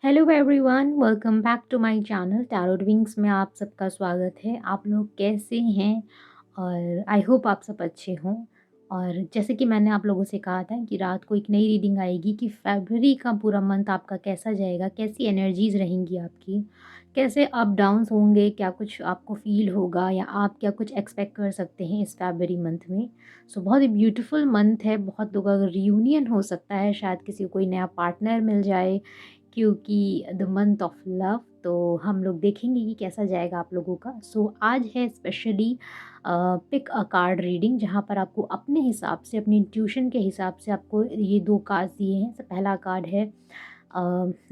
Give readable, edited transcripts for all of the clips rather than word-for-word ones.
Hello everyone, welcome back to my channel Tarot Wings में आप सबका स्वागत है। आप लोग कैसे हैं? और आई होप आप सब अच्छे हों। और जैसे कि मैंने आप लोगों से कहा था कि रात को एक नई रीडिंग आएगी कि फरवरी का पूरा मंथ आपका कैसा जाएगा, कैसी एनर्जीज़ रहेंगी आपकी, कैसे अप डाउन्स होंगे, क्या कुछ आपको फ़ील होगा या आप क्या कुछ एक्सपेक्ट कर सकते हैं इस फरवरी मंथ में। सो बहुत ही ब्यूटीफुल मंथ है। बहुत लोगों का रियूनियन हो सकता है, शायद किसी को कोई नया पार्टनर मिल जाए क्योंकि द मंथ ऑफ लव। तो हम लोग देखेंगे कि कैसा जाएगा आप लोगों का। सो आज है specially pick a card reading, जहाँ पर आपको अपने हिसाब से, अपनी इंट्यूशन के हिसाब से आपको ये दो कार्ड्स दिए हैं। पहला कार्ड है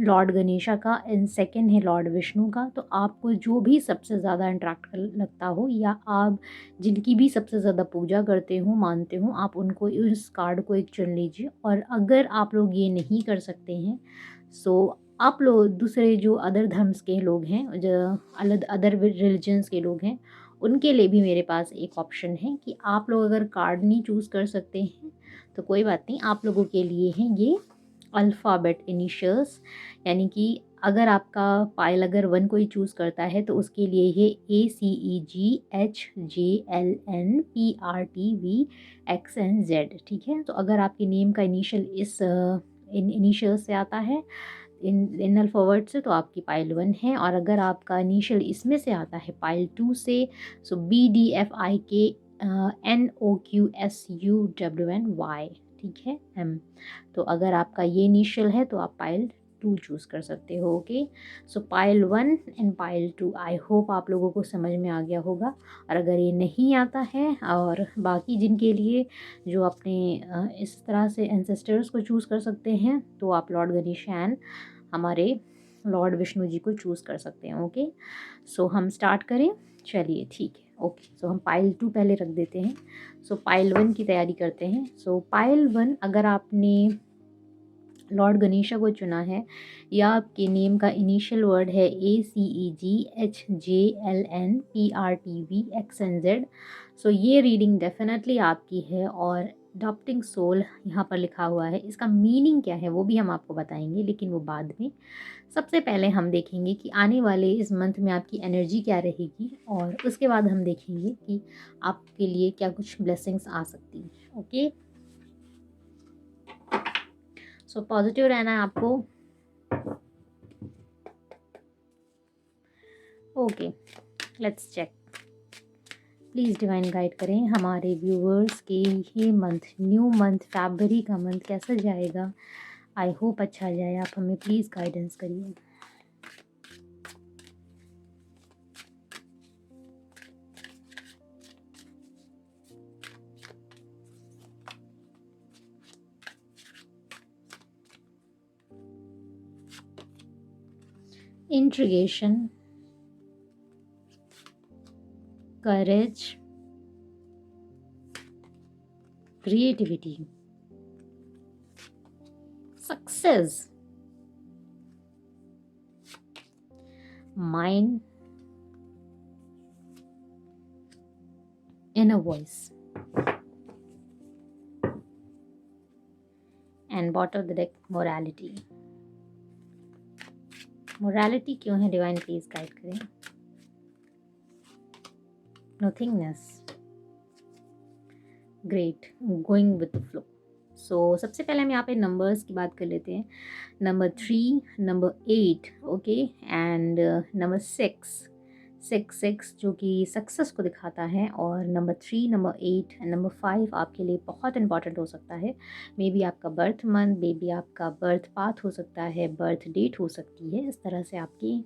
लॉर्ड गणेशा का एंड सेकंड है लॉर्ड विष्णु का। तो आपको जो भी सबसे ज़्यादा इंट्रैक्ट लगता हो या आप जिनकी भी सबसे ज़्यादा पूजा करते हो, मानते हो, आप उनको इस कार्ड को एक चुन लीजिए। और अगर आप लोग ये नहीं कर सकते हैं, सो आप लोग दूसरे जो अदर धर्म्स के लोग हैं, जो अलग अदर रिलीजन्स के लोग हैं, उनके लिए भी मेरे पास एक ऑप्शन है कि आप लोग अगर कार्ड नहीं चूज़ कर सकते हैं तो कोई बात नहीं, आप लोगों के लिए हैं ये अल्फ़ाबेट इनिशियल्स। यानी कि अगर आपका पायल अगर वन कोई चूज़ करता है तो उसके लिए ये ACEGHJLNPRTVXNZ, ठीक है। तो अगर आपके नेम का इनिशियल इस इन इनिशियल से आता है, इन अल्फ़ाबेट से, तो आपकी पाइल 1 है। और अगर आपका इनिशियल इसमें से आता है पाइल 2 से, सो BDFIKNOQSUWNY, ठीक है, एम। तो अगर आपका ये इनिशियल है तो आप पाइल 2 चूज़ कर सकते हो। Okay, so pile 1 and pile 2, I hope आप लोगों को समझ में आ गया होगा। और अगर ये नहीं आता है, और बाकी जिनके लिए जो अपने इस तरह से एंसेस्टर्स को चूज़ कर सकते हैं, तो आप लॉर्ड गणेशन हमारे लॉर्ड विष्णु जी को चूज़ कर सकते हैं। ओके, सो हम स्टार्ट करें। चलिए ठीक है। ओके, सो हम पाइल 2 पहले रख देते हैं। सो पाइल 1 की तैयारी करते हैं। सो पाइल 1, अगर आपने लॉर्ड गणेशा को चुना है या आपके नेम का इनिशियल वर्ड है ACEGHJLNPRTVXNZ, सो ये रीडिंग डेफिनेटली आपकी है। और अडॉप्टिंग सोल यहाँ पर लिखा हुआ है, इसका मीनिंग क्या है वो भी हम आपको बताएंगे, लेकिन वो बाद में। सबसे पहले हम देखेंगे कि आने वाले इस मंथ में आपकी एनर्जी क्या रहेगी, और उसके बाद हम देखेंगे कि आपके लिए क्या कुछ ब्लेसिंग्स आ सकती हैं। ओके, सो पॉजिटिव रहना है आपको। Okay, let's check. Please divine guide करें हमारे व्यूवर्स के ये मंथ, न्यू मंथ, फरवरी का मंथ कैसा जाएगा। आई होप अच्छा जाए। आप हमें प्लीज़ गाइडेंस करिए। Integration, courage, creativity, success, mind, inner voice, and bottom of the deck, morality। Morality क्यों है डिवाइन, प्लीज गाइड करें। Nothingness, great, going with the flow. So सबसे पहले हम यहाँ पे नंबर्स की बात कर लेते हैं। Number 3, number 8, okay, and number 6, 6 जो कि सक्सेस को दिखाता है। और नंबर 3, नंबर 8 एंड नंबर 5 आपके लिए बहुत इंपॉर्टेंट हो सकता है। मे बी आपका बर्थ मंथ, मे बी आपका बर्थ पाथ हो सकता है, बर्थ डेट हो सकती है। इस तरह से आपकी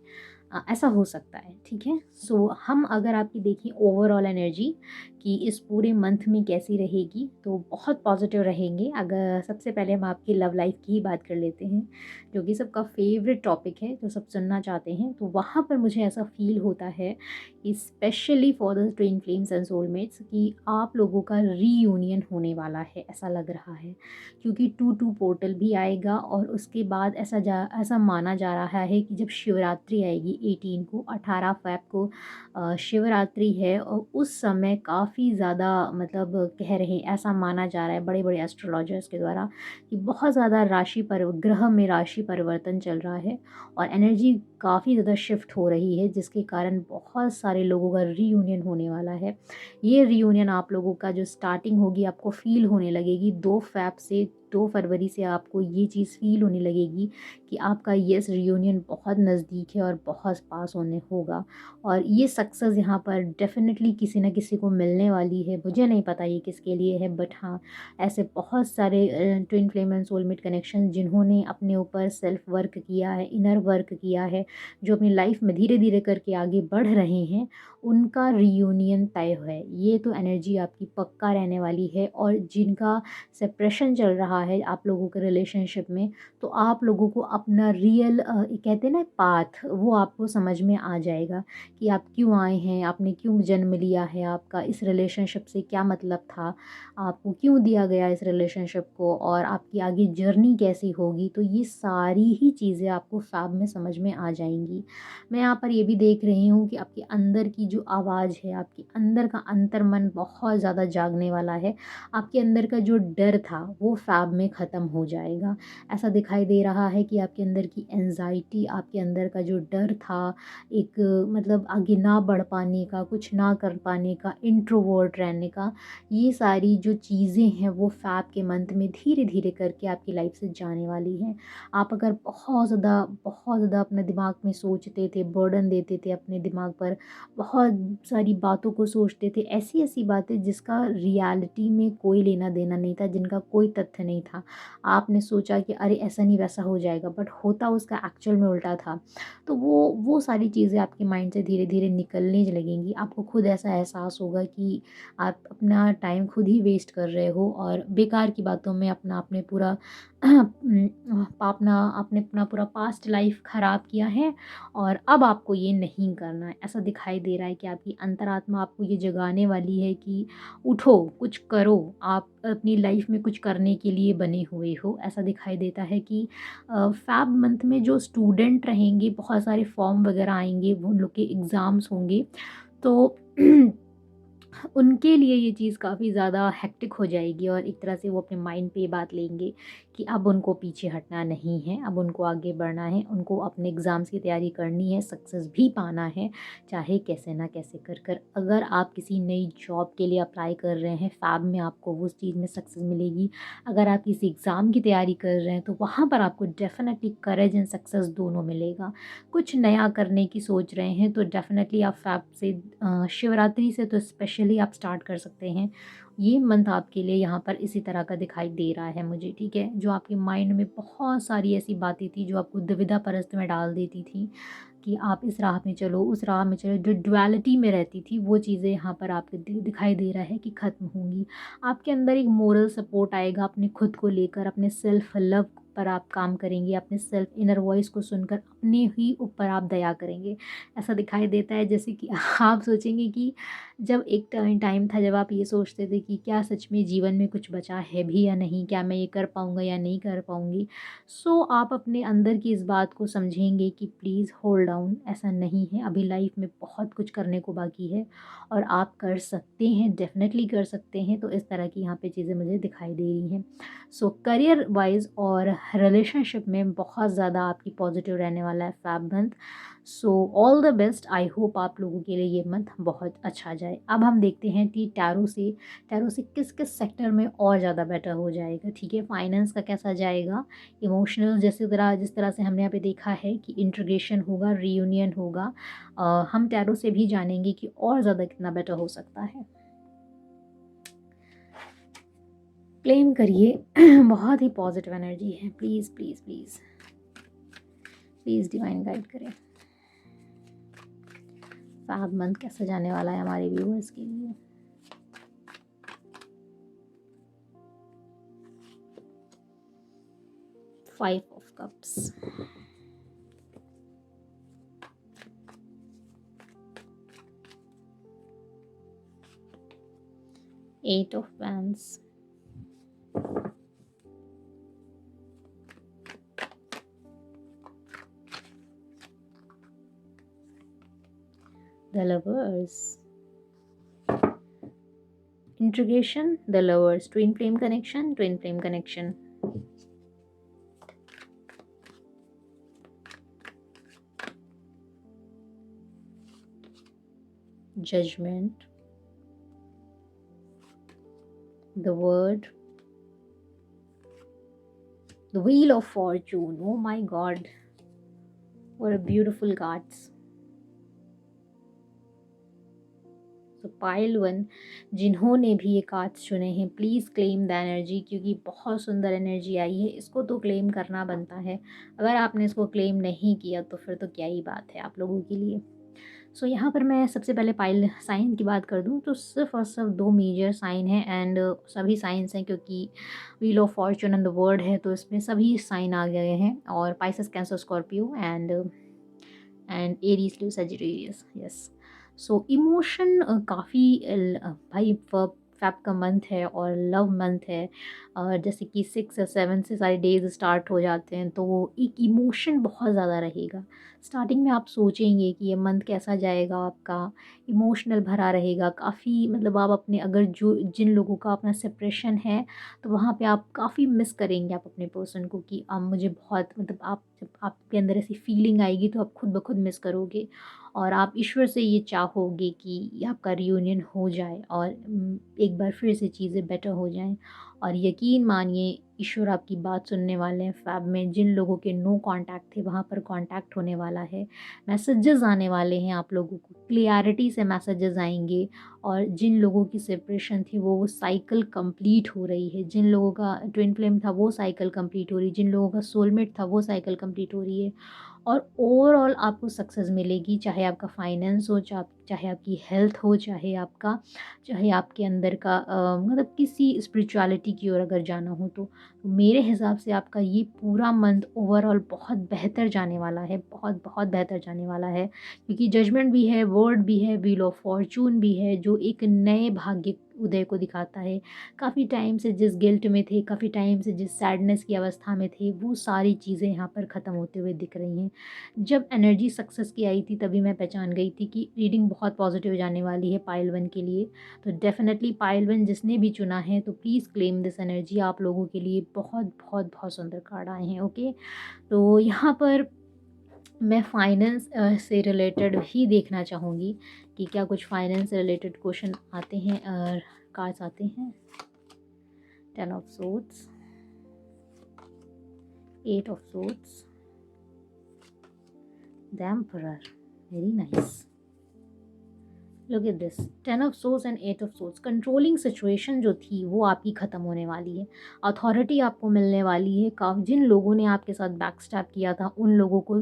ऐसा हो सकता है, ठीक है। सो हम अगर आपकी देखें ओवरऑल एनर्जी कि इस पूरे मंथ में कैसी रहेगी, तो बहुत पॉजिटिव रहेंगे। अगर सबसे पहले हम आपकी लव लाइफ की ही बात कर लेते हैं, जो कि सबका फेवरेट टॉपिक है, जो सब सुनना चाहते हैं, तो वहाँ पर मुझे ऐसा फील होता है कि specially for the twin flames and soulmates कि आप लोगों का रीयूनियन होने वाला है, ऐसा लग रहा है। क्योंकि 2-2 पोर्टल भी आएगा, और उसके बाद ऐसा माना जा रहा है कि जब शिवरात्रि आएगी 2018 को 18 फ़ेब को शिवरात्रि है और उस समय काफ़ी ज़्यादा मतलब कह रहे हैं, ऐसा माना जा रहा है बड़े-बड़े एस्ट्रोलॉजर्स के द्वारा कि बहुत ज़्यादा राशि पर ग्रह में राशि परिवर्तन चल रहा है और एनर्जी काफ़ी ज़्यादा शिफ्ट हो रही है, जिसके कारण बहुत सारे लोगों का रीयूनियन होने वाला है। ये रीयूनियन आप लोगों का जो स्टार्टिंग होगी आपको फ़ील होने लगेगी 2 फ़ेब से, 2 फरवरी से आपको ये चीज़ फ़ील होने लगेगी कि आपका येस रीयूनियन बहुत नज़दीक है और बहुत पास होने होगा और ये सक्सेस यहाँ पर डेफ़िनेटली किसी न किसी को मिलने वाली है। मुझे नहीं पता ये किसके लिए है, बट हाँ, ऐसे बहुत सारे twin flame and soulmate connection जिन्होंने अपने ऊपर सेल्फ वर्क किया है, इनर वर्क किया है, जो अपनी लाइफ़ में धीरे-धीरे करके आगे बढ़ रहे हैं, उनका रीयूनियन तय है। ये तो एनर्जी आपकी पक्का रहने वाली है और जिनका सेपरेशन चल रहा है आप लोगों के रिलेशनशिप में, तो आप लोगों को अपना रियल कहते हैं ना पाथ, वो आपको समझ में आ जाएगा कि आप क्यों आए हैं, आपने क्यों जन्म लिया है, आपका इस रिलेशनशिप से क्या मतलब था, आपको क्यों दिया गया इस रिलेशनशिप को और आपकी आगे जर्नी कैसी होगी। तो ये सारी ही चीज़ें आपको फ़ैब में समझ में आ जाएंगी। मैं यहाँ पर ये भी देख रही हूँ कि आपके अंदर की जो आवाज़ है, आपके अंदर का अंतर्मन बहुत ज़्यादा जागने वाला है। आपके अंदर का जो डर था वो फ़ैब में ख़त्म हो जाएगा। ऐसा दिखाई दे रहा है कि आपके अंदर की एंज़ाइटी, आपके अंदर का जो डर था, एक मतलब आगे ना बढ़ पाने का, कुछ ना कर पाने का, इंट्रोवर्ट रहने का, ये सारी जो चीज़ें हैं वो फ़ैब के मंथ में धीरे-धीरे करके आपकी लाइफ़ से जाने वाली हैं। आप अगर बहुत ज़्यादा अपने दिमाग में सोचते थे, बर्डन देते थे अपने दिमाग पर, बहुत सारी बातों को सोचते थे, ऐसी-ऐसी बातें जिसका रियलिटी में कोई लेना-देना नहीं था, जिनका कोई तथ्य नहीं था। आपने सोचा कि अरे ऐसा नहीं वैसा हो जाएगा, बट होता उसका एक्चुअल में उल्टा था। तो वो सारी चीज़ें आपके माइंड से धीरे-धीरे निकलने लगेंगी। आपको खुद ऐसा एहसास होगा कि आप अपना टाइम खुद ही वेस्ट कर रहे हो और बेकार की बातों में अपना आपने पूरा आपने अपना पूरा पास्ट लाइफ ख़राब किया है और अब आपको ये नहीं करना है। ऐसा दिखाई दे रहा है कि आपकी अंतरात्मा आपको ये जगाने वाली है कि उठो, कुछ करो, आप अपनी लाइफ में कुछ करने के लिए बने हुए हो। ऐसा दिखाई देता है कि फ़ैब मंथ में जो स्टूडेंट रहेंगे, बहुत सारे फॉर्म वग़ैरह आएँगे, वो उन लोग के एग्ज़ाम्स होंगे, तो उनके लिए ये चीज़ काफ़ी ज़्यादा हेक्टिक हो जाएगी और एक तरह से वो अपने माइंड पे ये बात लेंगे कि अब उनको पीछे हटना नहीं है, अब उनको आगे बढ़ना है, उनको अपने एग्ज़ाम्स की तैयारी करनी है, सक्सेस भी पाना है, चाहे कैसे ना कैसे कर कर। अगर आप किसी नई जॉब के लिए अप्लाई कर रहे हैं, फ़ैब में आपको उस चीज़ में सक्सेस मिलेगी। अगर आप किसी एग्ज़ाम की तैयारी कर रहे हैं, तो वहाँ पर आपको डेफ़िनेटली करेज एंड सक्सेस दोनों मिलेगा। कुछ नया करने की सोच रहे हैं, तो डेफ़िनेटली आप फ़ैब से शिवरात्रि से तो स्पेशली आप स्टार्ट कर सकते हैं। ये मंथ आपके लिए यहाँ पर इसी तरह का दिखाई दे रहा है मुझे, ठीक है? जो आपके माइंड में बहुत सारी ऐसी बातें थी जो आपको दुविधा परस्त में डाल देती थी कि आप इस राह में चलो, उस राह में चलो, जो डुअलिटी में रहती थी वो चीज़ें यहाँ पर आपको दिखाई दे रहा है कि ख़त्म होंगी। आपके अंदर एक मोरल सपोर्ट आएगा अपने खुद को लेकर, अपने सेल्फ लव पर आप काम करेंगे, अपने सेल्फ इनर वॉइस को सुनकर अपने ही ऊपर आप दया करेंगे। ऐसा दिखाई देता है जैसे कि आप सोचेंगे कि जब एक टाइम था जब आप ये सोचते थे कि क्या सच में जीवन में कुछ बचा है भी या नहीं? क्या मैं ये कर पाऊँगा या नहीं कर पाऊँगी? सो आप अपने अंदर की इस बात को समझेंगे कि प्लीज़ होल्ड डाउन, ऐसा नहीं है, अभी लाइफ में बहुत कुछ करने को बाकी है और आप कर सकते हैं, डेफ़िनेटली कर सकते हैं। तो इस तरह की यहाँ पे चीज़ें मुझे दिखाई दे रही हैं। सो करियर वाइज़ और रिलेशनशिप में बहुत ज़्यादा आपकी पॉज़िटिव रहने वाला है fab month. So all the best, I hope आप लोगों के लिए ये मंथ बहुत अच्छा जाए। अब हम देखते हैं कि टैरो से किस-किस सेक्टर में और ज़्यादा बेटर हो जाएगा, ठीक है? फाइनेंस का कैसा जाएगा, इमोशनल जिस तरह से हमने यहाँ पे देखा है कि इंटीग्रेशन होगा, रियूनियन होगा। हम टैरो से भी जानेंगे कि और ज़्यादा कितना बेटर हो सकता है। क्लेम करिए बहुत ही पॉजिटिव एनर्जी है, please please please please divine guide करें। फ़ैब मंथ कैसा जाने वाला है हमारे व्यूअर्स के लिए। Five of cups, eight of wands, The Lovers. Integration, The Lovers. Twin flame connection, twin flame connection. Judgment. The Word. The Wheel of Fortune. Oh my God. What a beautiful cards. तो pile one जिन्होंने भी ये cards चुने हैं, please claim the energy, क्योंकि बहुत सुंदर energy आई है। इसको तो क्लेम करना बनता है। अगर आपने इसको क्लेम नहीं किया तो फिर तो क्या ही बात है आप लोगों के लिए। सो यहाँ पर मैं सबसे पहले पाइल साइन की बात कर दूँ तो सिर्फ और सिर्फ 2 मेजर साइन हैं एंड सभी साइंस हैं, क्योंकि wheel of Fortune and the word है तो इसमें सभी साइन आ गए हैं। और Pisces, cancer, Scorpio and Aries, Leo, Sagittarius. Yes. So emotion काफ़ी भाई फैब का मंथ है और लव मंथ है। जैसे कि 6 या 7 से सारे डेज स्टार्ट हो जाते हैं, तो वो एक इमोशन बहुत ज़्यादा रहेगा। स्टार्टिंग में आप सोचेंगे कि ये मंथ कैसा जाएगा आपका, इमोशनल भरा रहेगा काफ़ी। मतलब आप अपने, अगर जो जिन लोगों का अपना सेपरेशन है तो वहाँ पे आप काफ़ी मिस करेंगे आप अपने पर्सन को, कि अब मुझे बहुत, मतलब आप जब आपके अंदर ऐसी फीलिंग आएगी तो आप खुद ब खुद मिस करोगे और आप ईश्वर से ये चाहोगे कि आपका रियूनियन हो जाए और एक बार फिर से चीज़ें बेटर हो जाएं। और यकीन मानिए ईश्वर आपकी बात सुनने वाले हैं। फैब में जिन लोगों के नो कांटेक्ट थे वहाँ पर कांटेक्ट होने वाला है। मैसेजेस आने वाले हैं आप लोगों को, क्लियरिटी से मैसेजेस आएंगे। और जिन लोगों की सेपरेशन थी वो साइकिल कंप्लीट हो रही है। जिन लोगों का ट्विन फ्लेम था वो साइकिल कंप्लीट हो रही है। जिन लोगों का सोलमेट था वो साइकिल कंप्लीट हो रही है। और ओवरऑल आपको सक्सेस मिलेगी, चाहे आपका फाइनेंस हो, चाहे आपकी हेल्थ हो, चाहे आपके अंदर का मतलब किसी स्पिरिचुअलिटी की ओर अगर जाना हो तो मेरे हिसाब से आपका ये पूरा मंथ ओवरऑल बहुत बेहतर जाने वाला है। बहुत बहुत बेहतर जाने वाला है, क्योंकि जजमेंट भी है, वर्ड भी है, व्हील ऑफ फॉर्चून भी है, जो एक नए भाग्य उदय को दिखाता है। काफ़ी टाइम से जिस गिल्ट में थे, काफ़ी टाइम से जिस सैडनेस की अवस्था में थे, वो सारी चीज़ें यहाँ पर ख़त्म होते हुए दिख रही हैं। जब एनर्जी सक्सेस की आई थी तभी मैं पहचान गई थी कि रीडिंग बहुत पॉजिटिव जाने वाली है पाइल वन के लिए। तो डेफिनेटली पाइल वन जिसने भी चुना है तो प्लीज़ क्लेम दिस एनर्जी। आप लोगों के लिए बहुत बहुत बहुत सुंदर कार्ड आए हैं। ओके, तो यहाँ पर मैं फाइनेंस से रिलेटेड ही देखना चाहूँगी कि क्या कुछ फाइनेंस से रिलेटेड क्वेश्चन आते हैं और कार्ड्स आते हैं। 10 of swords, 8 of swords, the emperor, very nice. Look at this, 10 of swords and 8 of swords. Controlling situation जो थी वो आपकी ख़त्म होने वाली है। अथॉरिटी आपको मिलने वाली है। जिन लोगों ने आपके साथ बैक स्टैप किया था उन लोगों को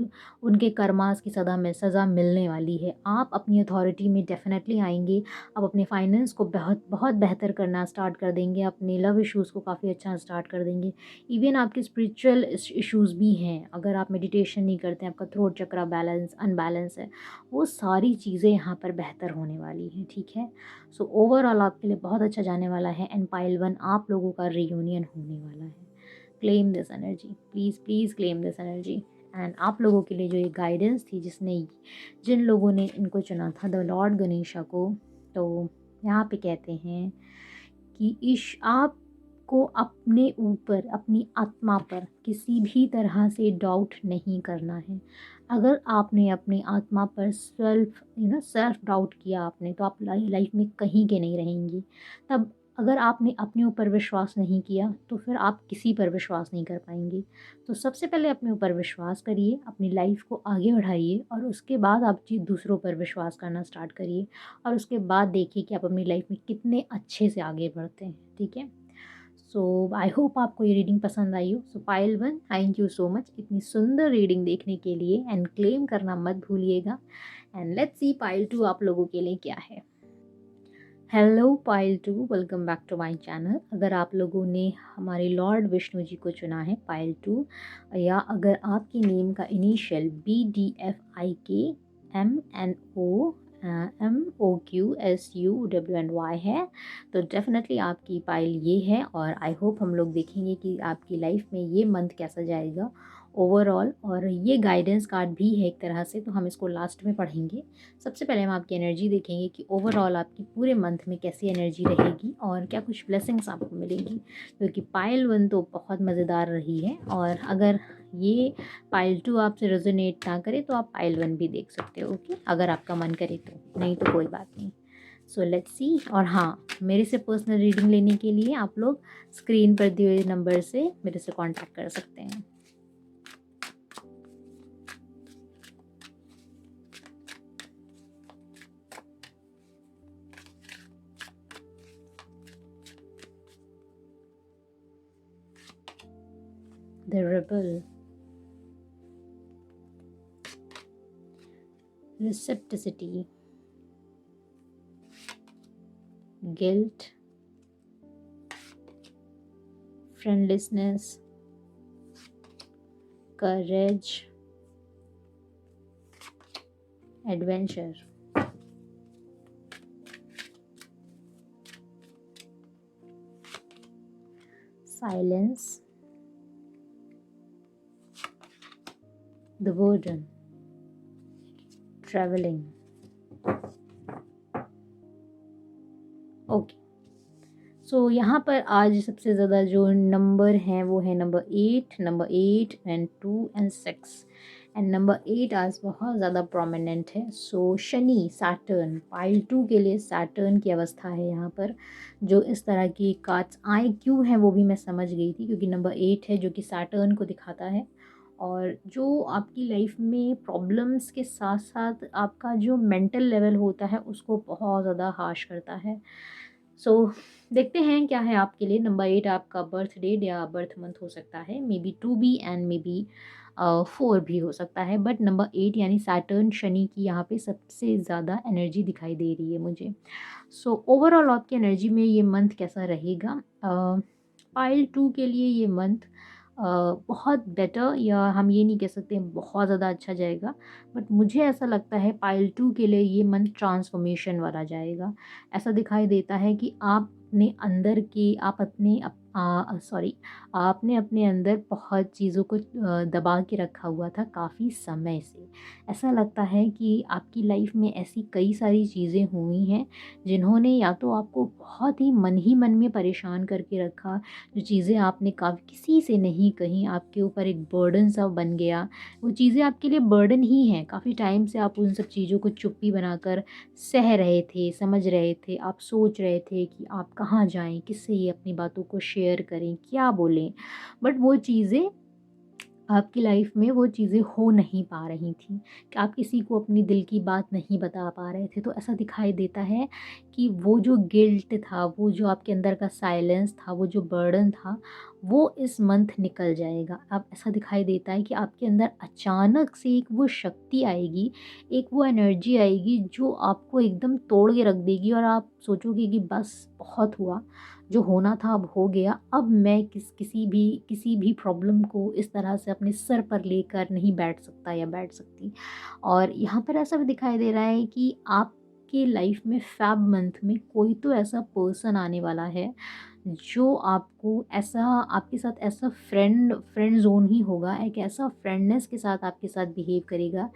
उनके कर्मास की सज़ा मिलने वाली है। आप अपनी अथॉरिटी में डेफिनेटली आएंगे। आप अपने फाइनेंस को बहुत बहुत बेहतर करना स्टार्ट कर देंगे। अपने लव इश्यूज़ को काफ़ी अच्छा स्टार्ट कर देंगे। इवन आपके स्पिरिचुअल इश्यूज़ भी हैं। अगर आप मेडिटेशन नहीं करते हैं, आपका थ्रोट चक्रा अनबैलेंस है, वो सारी चीज़ें यहाँ पर बेहतर होने वाली हैं। ठीक है, सो ओवरऑल आपके लिए बहुत अच्छा जाने वाला है एंड पाइल वन आप लोगों का रियूनियन होने वाला है। Claim this energy, please please claim this energy. And आप लोगों के लिए जो ये गाइडेंस थी, जिन लोगों ने इनको चुना था द लॉर्ड गणेशा को, तो यहाँ पे कहते हैं कि आपको अपने ऊपर, अपनी आत्मा पर किसी भी तरह से डाउट नहीं करना है। अगर आपने अपनी आत्मा पर सेल्फ डाउट किया आपने, तो आप लाइफ में कहीं के नहीं रहेंगी। तब अगर आपने अपने ऊपर विश्वास नहीं किया तो फिर आप किसी पर विश्वास नहीं कर पाएंगे। तो सबसे पहले अपने ऊपर विश्वास करिए, अपनी लाइफ को आगे बढ़ाइए और उसके बाद आप जी दूसरों पर विश्वास करना स्टार्ट करिए। और उसके बाद देखिए कि आप अपनी लाइफ में कितने अच्छे से आगे बढ़ते हैं। ठीक है, सो आई होप आपको ये रीडिंग पसंद आई हो। सो pile one, thank you so much इतनी सुंदर रीडिंग देखने के लिए एंड क्लेम करना मत भूलिएगा। And let's see pile two आप लोगों के लिए क्या है। Hello pile two, welcome back to my channel. अगर आप लोगों ने हमारे लॉर्ड विष्णु जी को चुना है पाइल टू, या अगर आपके नेम का इनिशियल BDFIKMNOQSUWNY है तो डेफिनेटली आपकी पाइल ये है। और आई होप हम लोग देखेंगे कि आपकी लाइफ में ये मंथ कैसा जाएगा। ओवरऑल, और ये गाइडेंस कार्ड भी है एक तरह से, तो हम इसको लास्ट में पढ़ेंगे। सबसे पहले हम आपकी एनर्जी देखेंगे कि ओवरऑल आपकी पूरे मंथ में कैसी एनर्जी रहेगी और क्या कुछ ब्लेसिंग्स आपको मिलेंगी, क्योंकि पाइल 1 तो बहुत मज़ेदार रही है, और अगर ये पाइल 2 आपसे रेजोनेट ना करे तो आप पाइल 1 भी देख सकते हो, ओके, अगर आपका मन करे तो, नहीं तो कोई बात नहीं। So let's see. और हाँ, मेरे से पर्सनल रीडिंग लेने के लिए आप लोग स्क्रीन पर दिए हुए नंबर से मेरे से कांटेक्ट कर सकते हैं। The Rebel, Receptivity, Guilt, Friendlessness, Courage, Adventure, Silence, The Burden, Traveling। Okay, so यहाँ पर आज सबसे ज़्यादा जो नंबर हैं वो है number 8 and 2 and 6, and number 8 आज बहुत ज़्यादा प्रोमिनेंट है। सो शनि, सैटर्न, पाइल 2 के लिए सैटर्न की अवस्था है यहाँ पर। जो इस तरह की कार्ड्स आए क्यों हैं वो भी मैं समझ गई थी, क्योंकि नंबर 8 है जो कि सैटर्न को दिखाता है, और जो आपकी लाइफ में प्रॉब्लम्स के साथ साथ आपका जो मेंटल लेवल होता है उसको बहुत ज़्यादा हार्श करता है। सो देखते हैं क्या है आपके लिए। नंबर 8 आपका बर्थ डेट या बर्थ मंथ हो सकता है, मे बी 2 भी एंड मे बी 4 भी हो सकता है, बट नंबर 8 यानी सैटर्न, शनि की यहाँ पे सबसे ज़्यादा एनर्जी दिखाई दे रही है मुझे। सो ओवरऑल आपकी एनर्जी में ये मंथ कैसा रहेगा? पाइल 2 के लिए ये मंथ बहुत बेटर, या हम ये नहीं कह सकते बहुत ज़्यादा अच्छा जाएगा, बट मुझे ऐसा लगता है पाइल 2 के लिए ये मंथ ट्रांसफॉर्मेशन वाला जाएगा। ऐसा दिखाई देता है कि आप अपने अंदर की आप अपने सॉरी, आपने अपने अंदर बहुत चीज़ों को दबा के रखा हुआ था काफ़ी समय से। ऐसा लगता है कि आपकी लाइफ में ऐसी कई सारी चीज़ें हुई हैं जिन्होंने या तो आपको बहुत ही मन में परेशान करके रखा, जो चीज़ें आपने काफ़ी किसी से नहीं कहीं, आपके ऊपर एक बर्डन सा बन गया। वो चीज़ें आपके लिए बर्डन ही हैं, काफ़ी टाइम से आप उन सब चीज़ों को चुप्पी बनाकर सह रहे थे, समझ रहे थे, आप सोच रहे थे कि आप कहाँ जाएँ, किससे ये अपनी बातों को शेयर करें, क्या बोलें, बट वो चीज़ें आपकी लाइफ में वो चीज़ें हो नहीं पा रही थी, कि आप किसी को अपनी दिल की बात नहीं बता पा रहे थे। तो ऐसा दिखाई देता है कि वो जो गिल्ट था, वो जो आपके अंदर का साइलेंस था, वो जो बर्डन था, वो इस मंथ निकल जाएगा। अब ऐसा दिखाई देता है कि आपके अंदर अचानक से एक वो शक्ति आएगी, एक वो एनर्जी आएगी जो आपको एकदम तोड़ के रख देगी, और आप सोचोगे कि बस बहुत हुआ, जो होना था अब हो गया। अब मैं किसी भी प्रॉब्लम को इस तरह से अपने सर पर लेकर नहीं बैठ सकता या बैठ सकती। और यहाँ पर ऐसा भी दिखाई दे रहा है कि आपके लाइफ में फ़ेब मंथ में कोई तो ऐसा पर्सन आने वाला है जो आपको ऐसा, आपके साथ ऐसा फ्रेंड ज़ोन ही होगा, एक ऐसा फ्रेंडनेस के साथ आपके साथ बिहेव करेगा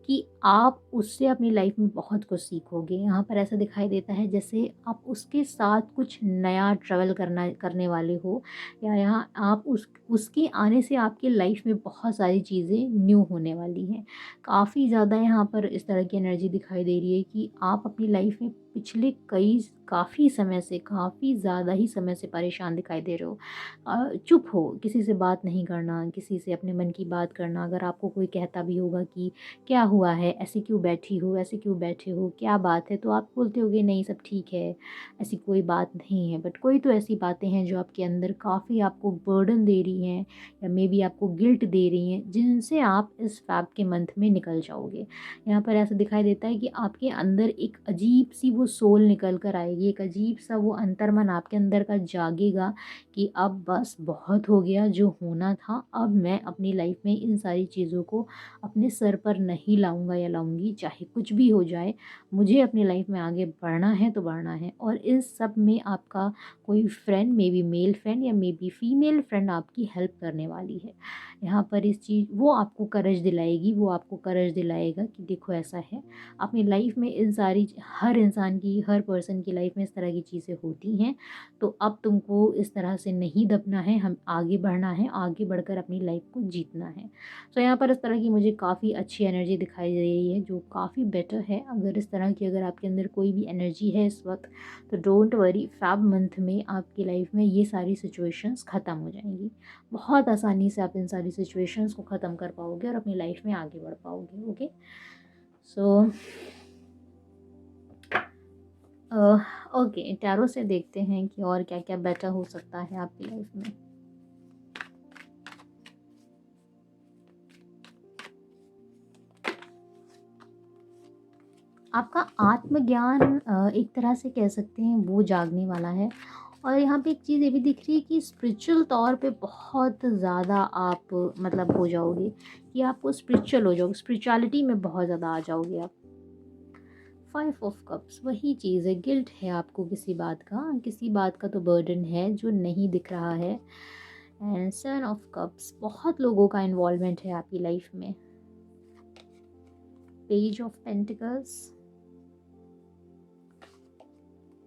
कि आप उससे अपनी लाइफ में बहुत कुछ सीखोगे। यहाँ पर ऐसा दिखाई देता है जैसे आप उसके साथ कुछ नया ट्रैवल करने वाले हो, या यहाँ आप उसके आने से आपकी लाइफ में बहुत सारी चीज़ें न्यू होने वाली हैं। काफ़ी ज़्यादा यहाँ पर इस तरह की एनर्जी दिखाई दे रही है कि आप अपनी लाइफ में पिछले काफ़ी ज़्यादा ही समय से परेशान दिखाई दे रहे हो। चुप हो, किसी से बात नहीं करना, किसी से अपने मन की बात करना। अगर आपको कोई कहता भी होगा कि क्या हुआ है, ऐसे क्यों बैठी हो, ऐसे क्यों बैठे हो, क्या बात है, तो आप बोलते होगे नहीं सब ठीक है, ऐसी कोई बात नहीं है। बट कोई तो ऐसी बातें हैं जो आपके अंदर काफ़ी आपको बर्डन दे रही हैं, या मे बी आपको गिल्ट दे रही हैं, जिनसे आप इस फ़ेब के मंथ में निकल जाओगे। यहाँ पर ऐसा दिखाई देता है कि आपके अंदर एक अजीब सी वो सोल निकल कर आएगी, एक अजीब सा वो अंतर्मन आपके अंदर का जागेगा कि अब बस बहुत हो गया, जो होना था अब मैं अपनी लाइफ में इन सारी चीज़ों को अपने सर पर नहीं ला लाऊँगा या लाऊँगी, चाहे कुछ भी हो जाए, मुझे अपनी लाइफ़ में आगे बढ़ना है तो बढ़ना है। और इस सब में आपका कोई friend, may be male friend या मे बी फीमेल फ्रेंड आपकी हेल्प करने वाली है। यहाँ पर इस चीज़ वो आपको करेज दिलाएगी, वो आपको करेज दिलाएगा कि देखो ऐसा है। अपनी लाइफ़ में इन सारी हर इंसान की, हर पर्सन की लाइफ़ में इस तरह की चीज़ें होती हैं, तो अब तुमको इस तरह से नहीं दबना है, हम आगे बढ़ना है, आगे बढ़कर अपनी लाइफ़ को जीतना है। तो यहाँ पर इस तरह की मुझे काफ़ी अच्छी एनर्जी दिखाई दे रही है, जो काफ़ी बेटर है। अगर इस तरह की अगर आपके अंदर कोई भी एनर्जी है इस वक़्त, तो डोंट वरी, फ़ेब मंथ में आपकी लाइफ़ में ये सारी सिचुएशंस ख़त्म हो जाएँगी। बहुत आसानी से आप इन सारी सिचुएशंस को ख़त्म कर पाओगे और अपनी लाइफ़ में आगे बढ़ पाओगे। ओके? सो ओके, टैरो से देखते हैं कि और क्या-क्या बेटर हो सकता है आपकी लाइफ़ में। आपका आत्मज्ञान एक तरह से कह सकते हैं वो जागने वाला है। और यहाँ पे एक चीज़ ये भी दिख रही है कि स्पिरिचुअल तौर पे बहुत ज़्यादा आप मतलब हो जाओगे, कि आपको स्पिरिचुअल हो जाओगे, स्पिरिचुअलिटी में बहुत ज़्यादा आ जाओगे आप। 5 ऑफ कप्स वही चीज़ है, गिल्ट है आपको किसी बात का तो बर्डन है जो नहीं दिख रहा है। एंड 7 ऑफ कप्स, बहुत लोगों का इन्वॉल्वमेंट है आपकी लाइफ में। Page of pentacles,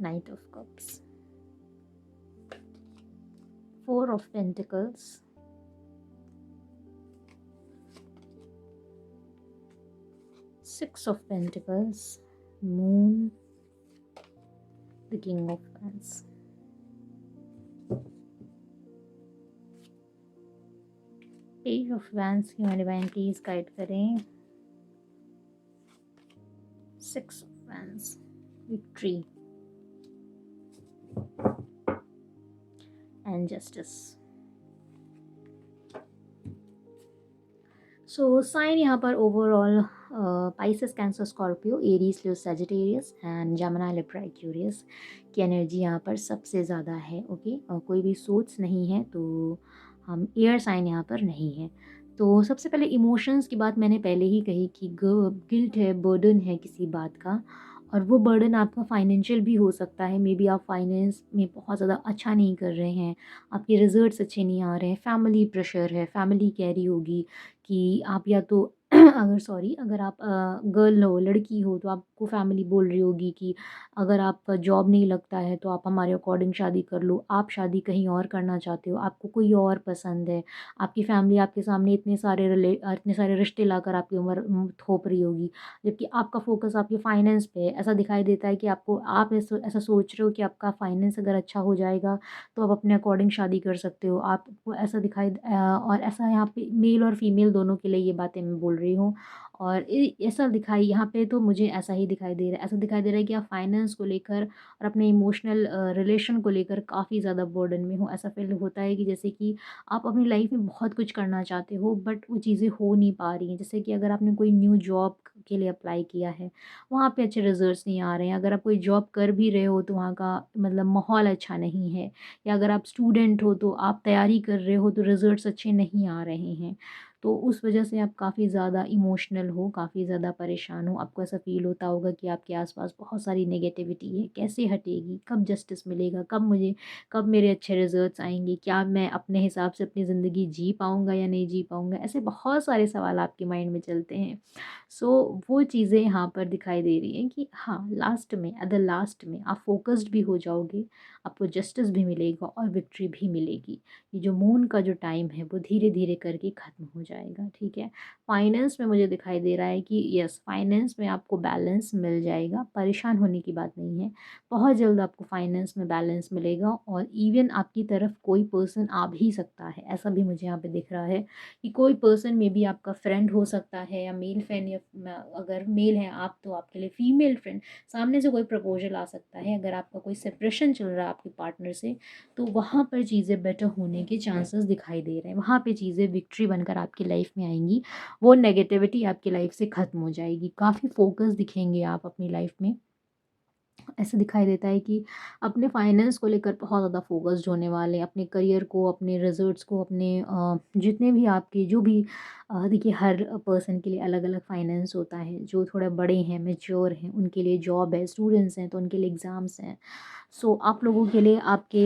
night of cups, 4 of pentacles, 6 of Pentacles, Moon, the King of Wands. Page of Wands की हमारे डिवाइन प्लीज गाइड करें। 6 of Wands, Victory and Justice. So sine यहाँ पर overall Pisces, cancer, Scorpio, Aries, Leo, Sagittarius and Gemini, Libra, Aquarius की energy यहाँ पर सबसे ज़्यादा है। ओके, कोई भी सोच नहीं है, तो हम एयर साइन यहाँ पर नहीं है। तो सबसे पहले इमोशंस की बात मैंने पहले ही कही कि गिल्ट है, बर्डन है किसी बात का, और वो बर्डन आपका फाइनेंशियल भी हो सकता है। मे बी आप फाइनेंस में बहुत ज़्यादा अच्छा नहीं कर रहे हैं, आपके रिजल्ट्स अच्छे नहीं आ रहे हैं, फैमिली प्रेशर है, फैमिली कैरी होगी कि आप या तो अगर आप गर्ल हो, लड़की हो, तो आपको फैमिली बोल रही होगी कि अगर आपका जॉब नहीं लगता है तो आप हमारे अकॉर्डिंग शादी कर लो, आप शादी कहीं और करना चाहते हो, आपको कोई और पसंद है, आपकी फैमिली आपके सामने इतने सारे रिश्ते लाकर आपकी उम्र थोप रही होगी, जबकि आपका फोकस आपके फाइनेंस पे है। ऐसा दिखाई देता है कि आप ऐसा सोच रहे हो कि आपका फाइनेंस अगर अच्छा हो जाएगा तो आप अपने अकॉर्डिंग शादी कर सकते हो। आपको ऐसा और ऐसा यहाँ पे मेल और फीमेल दोनों के लिए ये बातें मैं बोल रही हूँ। और ऐसा दिखाई यहाँ पे तो मुझे ऐसा ही दिखाई दे रहा है, ऐसा दिखाई दे रहा है कि आप फाइनेंस को लेकर और अपने इमोशनल रिलेशन को लेकर काफ़ी ज़्यादा बर्डन में हो। ऐसा फील होता है कि जैसे कि आप अपनी लाइफ में बहुत कुछ करना चाहते हो, बट वो चीज़ें हो नहीं पा रही हैं। जैसे कि अगर आपने कोई न्यू जॉब के लिए अप्लाई किया है, वहाँ पे अच्छे रिजल्ट्स नहीं आ रहे हैं। अगर आप कोई जॉब कर भी रहे हो तो वहाँ का मतलब माहौल अच्छा नहीं है, या अगर आप स्टूडेंट हो तो आप तैयारी कर रहे हो तो रिज़ल्ट्स अच्छे नहीं आ रहे हैं। तो उस वजह से आप काफ़ी ज़्यादा इमोशनल हो, काफ़ी ज़्यादा परेशान हो। आपको ऐसा फ़ील होता होगा कि आपके आस-पास बहुत सारी नेगेटिविटी है, कैसे हटेगी? कब जस्टिस मिलेगा? कब मेरे अच्छे रिज़ल्ट्स आएँगे? क्या मैं अपने हिसाब से अपनी ज़िंदगी जी पाऊँगा या नहीं जी पाऊँगा? ऐसे बहुत सारे सवाल आपके माइंड में चलते हैं। सो वो चीज़ें यहाँ पर दिखाई दे रही हैं कि हाँ, एट द लास्ट में आप फ़ोकस्ड भी हो जाओगे, आपको जस्टिस भी मिलेगा और विक्ट्री भी मिलेगी। ये जो मून का जो टाइम है वो धीरे-धीरे करके ख़त्म हो जाएगा, ठीक है? फाइनेंस में मुझे दिखाई दे रहा है कि यस, फाइनेंस में आपको बैलेंस मिल जाएगा, परेशान होने की बात नहीं है। बहुत जल्द आपको फाइनेंस में बैलेंस मिलेगा और इवन आपकी तरफ कोई पर्सन आ भी सकता है, ऐसा भी मुझे यहाँ पे दिख रहा है कि कोई पर्सन मे बी आपका फ्रेंड हो सकता है, या मेल फ्रेंड, या अगर मेल है आप तो आपके लिए फीमेल फ्रेंड, सामने से कोई प्रपोजल आ सकता है। अगर आपका कोई सेपरेशन चल रहा है आपके पार्टनर से, तो वहाँ पर चीज़ें बेटर होने के चांसेस दिखाई दे रहे हैं, वहाँ पे चीज़ें विक्ट्री बनकर आपकी लाइफ में आएंगी, वो नेगेटिविटी आपकी लाइफ से ख़त्म हो जाएगी, काफ़ी फोकस दिखेंगे आप अपनी लाइफ में, ऐसा दिखाई देता है कि अपने फाइनेंस को लेकर बहुत ज़्यादा फोकस्ड होने वाले हैं, अपने करियर को, अपने रिजल्ट्स को, अपने जितने भी आपके जो भी देखिए हर पर्सन के लिए अलग अलग फाइनेंस होता है। जो थोड़े बड़े हैं, मैच्योर हैं, उनके लिए जॉब है, स्टूडेंट्स हैं तो उनके लिए एग्ज़ाम्स हैं। सो आप लोगों के लिए आपके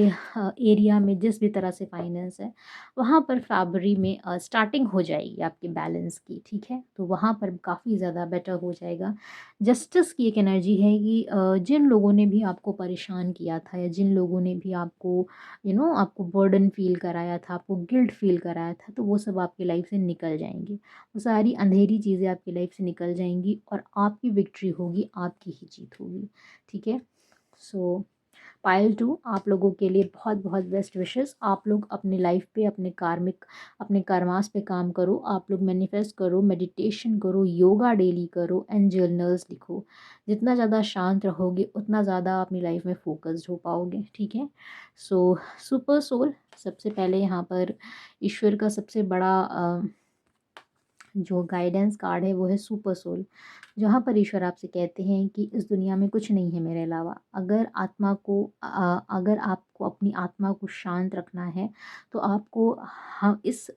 एरिया में जिस भी तरह से फाइनेंस है, वहाँ पर फरवरी में स्टार्टिंग हो जाएगी आपके बैलेंस की, ठीक है? तो वहाँ पर काफ़ी ज़्यादा बेटर हो जाएगा। जस्टिस की एक एनर्जी है कि जिन लोगों ने भी आपको परेशान किया था या जिन लोगों ने भी आपको आपको बर्डन फ़ील कराया था, आपको गिल्ट फ़ील कराया था, तो वो सब आपकी लाइफ़ से निकल जाएँगे। वो सारी अंधेरी चीज़ें आपकी लाइफ़ से निकल जाएँगी और आपकी विक्ट्री होगी, आपकी ही जीत होगी, ठीक है? सो पायल 2 आप लोगों के लिए बहुत बहुत बेस्ट विशेस। आप लोग अपनी लाइफ पे अपने कर्मास पे काम करो। आप लोग मैनिफेस्ट करो, मेडिटेशन करो, योगा डेली करो एंड जर्नल्स लिखो। जितना ज़्यादा शांत रहोगे उतना ज़्यादा अपनी लाइफ में फोकस्ड हो पाओगे, ठीक है? सो सुपर सोल सबसे पहले यहाँ पर ईश्वर का सबसे बड़ा जो गाइडेंस कार्ड है वो है सुपर सोल। जहाँ पर ईश्वर आपसे कहते हैं कि इस दुनिया में कुछ नहीं है मेरे अलावा। अगर आपको अपनी आत्मा को शांत रखना है तो आपको इस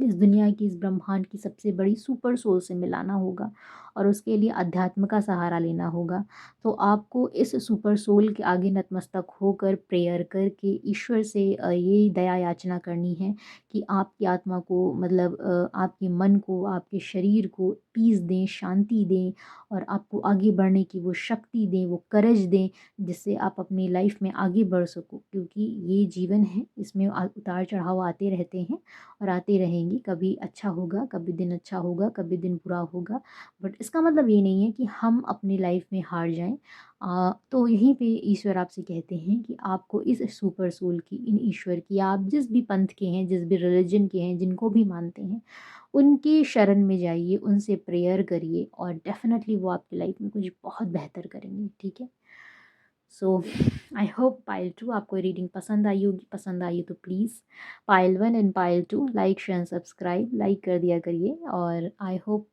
दुनिया की, इस ब्रह्मांड की सबसे बड़ी सुपर सोल से मिलाना होगा और उसके लिए अध्यात्म का सहारा लेना होगा। तो आपको इस सुपर सोल के आगे नतमस्तक होकर प्रेयर करके ईश्वर से ये दया याचना करनी है कि आपकी आत्मा को, मतलब आपके मन को, आपके शरीर को पीस दें, शांति दें और आपको आगे बढ़ने की वो शक्ति दें, वो करेज दें, जिससे आप अपनी लाइफ में आगे बढ़ सको। क्योंकि ये जीवन है, इसमें उतार चढ़ाव आते रहते हैं और आते रहेंगे। कभी अच्छा होगा, कभी दिन अच्छा होगा, कभी दिन बुरा होगा, बट इसका मतलब ये नहीं है कि हम अपनी लाइफ में हार जाएं। तो यहीं पे ईश्वर आपसे कहते हैं कि आपको इस सुपर सोल की, इन ईश्वर की, आप जिस भी पंथ के हैं, जिस भी रिलीजन के हैं, जिनको भी मानते हैं, उनकी शरण में जाइए, उनसे प्रेयर करिए और डेफ़िनेटली वो आपकी लाइफ में कुछ बहुत बेहतर करेंगे, ठीक है? सो आई होप पाइल 2 आपको रीडिंग पसंद आई होगी। पसंद आई तो please pile 1 and pile 2 like share and subscribe like कर दिया करिए और आई होप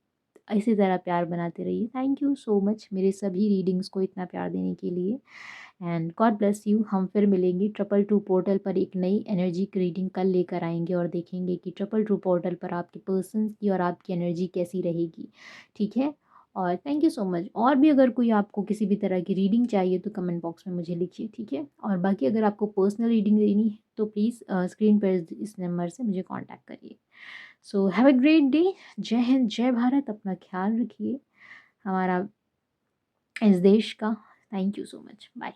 इसी तरह प्यार बनाते रहिए। थैंक यू सो मच मेरे सभी रीडिंग्स को इतना प्यार देने के लिए एंड गॉड ब्लेस यू। हम फिर मिलेंगे। 222 पोर्टल पर एक नई एनर्जी की रीडिंग कल लेकर आएंगे और देखेंगे कि 222 पोर्टल पर आपके पर्सन की और आपकी एनर्जी कैसी रहेगी, ठीक है? और थैंक यू सो मच। और भी अगर कोई आपको किसी भी तरह की रीडिंग चाहिए तो कमेंट बॉक्स में मुझे लिखिए, ठीक है? और बाकी अगर आपको पर्सनल रीडिंग लेनी है तो प्लीज़ स्क्रीन पर इस नंबर से मुझे कांटेक्ट करिए। So have a great day. जय हिंद, जय भारत। अपना ख्याल रखिए, हमारा इस देश का। Thank you so much. Bye.